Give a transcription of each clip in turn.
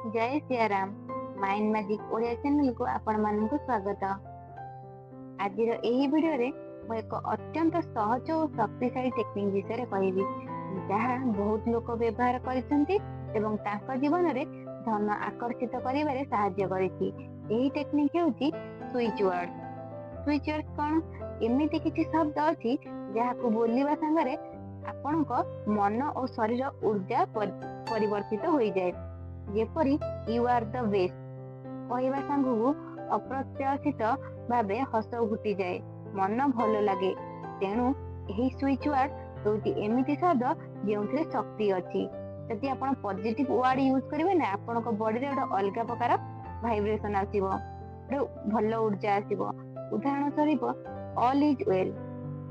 जय Siyaram mind magic Odia channel को आपण मानक स्वागत। आज वीडियो रे मु एक अत्यंत सहज और शक्तिशाली टेक्निक विषय कहबी जहाँ बहुत लोग व्यवहार करछंती एवं तांको जीवन रे धन आकर्षित करिवारे सहाय्य करिछि। एही टेक्निक हेउछि स्विच वर्ड। स्विच वर्ड कोन एमिति किछि शब्द अछि जहाको बोलिबा संगरे आपणको मन और शरीर ऊर्जा परिवर्तित होई जाय। जेपरी यू आर द बेस्ट कहवा सांगू अप्रत्याशित भाव हस घुटी जाए, मन भल लगे। तेणु यही स्विच वर्ड होती एमिति शब्द जो शक्ति अच्छी। जदि आप पॉजिटिव वर्ड यूज करेंगे ना आपण बॉडी रे गोटे अलग प्रकार वाइब्रेशन आसीबो, भल ऊर्जा आसीबो। उदाहरण स्वरूप ऑल इज वेल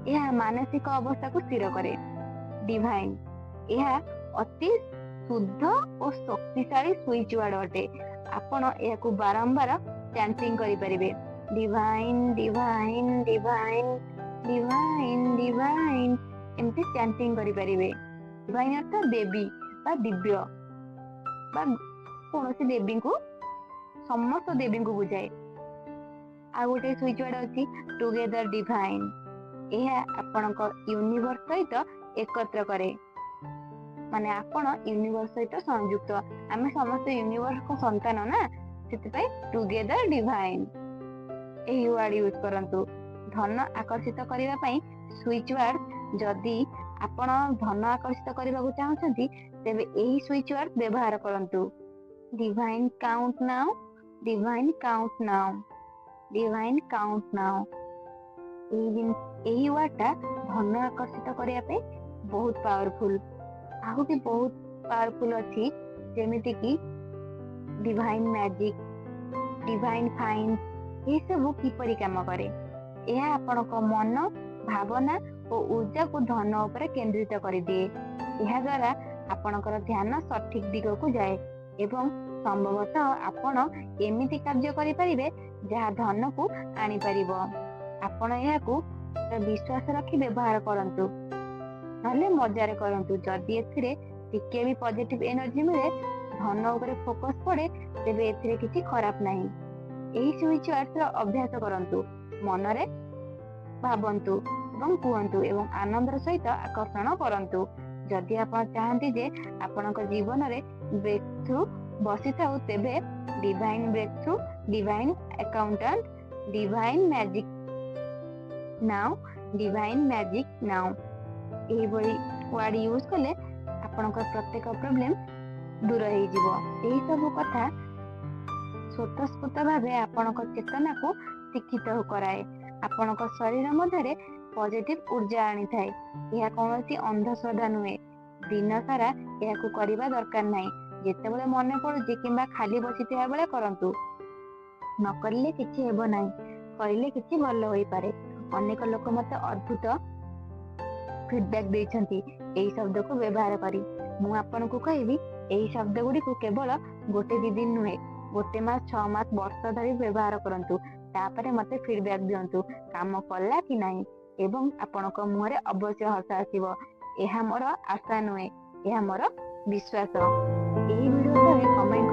यह मानसिक अवस्था को स्थिर करे। डिवाइन यह अति शुद्ध और शक्तिशाली स्विच वर्ड अटे। आपण यह बारंबार चैंटिंग करि परिबे, divine divine divine divine divine एमती चैंटिंग करि परिबे। डिवाइन अर्थ देवी बा दिव्य बा कोनोसी देवी को समस्त देवी को बुझाए। आ गोटे स्विच वर्ड अछि टुगेदर डिवाइन। यह आपणक यूनिवर्स सहित एकत्र करे, माने आपण यूनिवर्स सहित संयुक्त। आमे समस्त यूनिवर्स को संतान ना, सेतिपय टुगेदर डिवाइन एही वर्ड यूज करंतु। धन आकर्षित करिवा पई स्विच वर्ड जदी आपण धन आकर्षित करिबा को चाहछंती तेबे एही स्विच वर्ड व्यवहार करंतु। Divine count now, divine count now, divine count now. एही वर्डटा धन आकर्षित करिया पे बहुत पावरफुल। आउ भी बहुत पावरफुल अच्छी जेमिति की डिवाइन मैजिक, डिवाइन फाइन। ये सब किपरि काम करे? यह आपणक मन भावना और ऊर्जा को धन उपरे केंद्रित कर दिए। यह द्वारा आपणकर ध्यान सठिक दिग को जाए एवं संभवतः आपण एमिति कार्य करि परिबे जहाँ धन को आनी परिबो। आपण यहाकू विश्वास रखी व्यवहार करंतु, नले मजार करंतु। जदि एथिरे टिके भी पॉजिटिव एनर्जी मिले, धन उपरे फोकस पड़े, तेबे एथिरे किछि खराब नाही। एही स्विच वर्ड अभ्यास करंतु, मनरे भाबंतु एवं कुहंतु एवं आनंदर सहित आकर्षण करंतु। जदि आपण चाहंती जे आपणक जीवन रे ब्रेक थ्रू बसी थाउ, तेबे divine breakthrough, divine accountant, divine magic now, divine magic now एही वर्ड यूज कले आपणक प्रत्येक प्रॉब्लम दूर हो जिवो। एही सब कथा स्वतःस्फूर्त भावे आपणक चेतना को शिक्षित कराए। आपणक शरीर मध्य पॉजिटिव ऊर्जा आनी थाए। यह कौनसी अंधश्रद्धा नुहे। दिन सारा यह करबा दरकार नहीं। जेतेबेले मन पड़ुछि किंबा खाली बसिथिबा बेले करंतु, न करले किछि हेबो नाही, करिले किछि भल होई पारे। अनेक लोक मते अद्भुत फीडबैक देइछंती एही शब्द को व्यवहार करी। मु आपन को कहबी एही शब्द गुडी को केवल गोटे दी दिन नुहे, गोटे मास 6 मास वर्ष धरी व्यवहार करंतु। तापरे मते फीडबैक दियंतु काम कला कि नाही एवं आपनक मुहरे अवश्य हस आसीबो। एहा मोर आशा नुहे, एहा मोर विश्वास। एही वीडियो तले कमेंट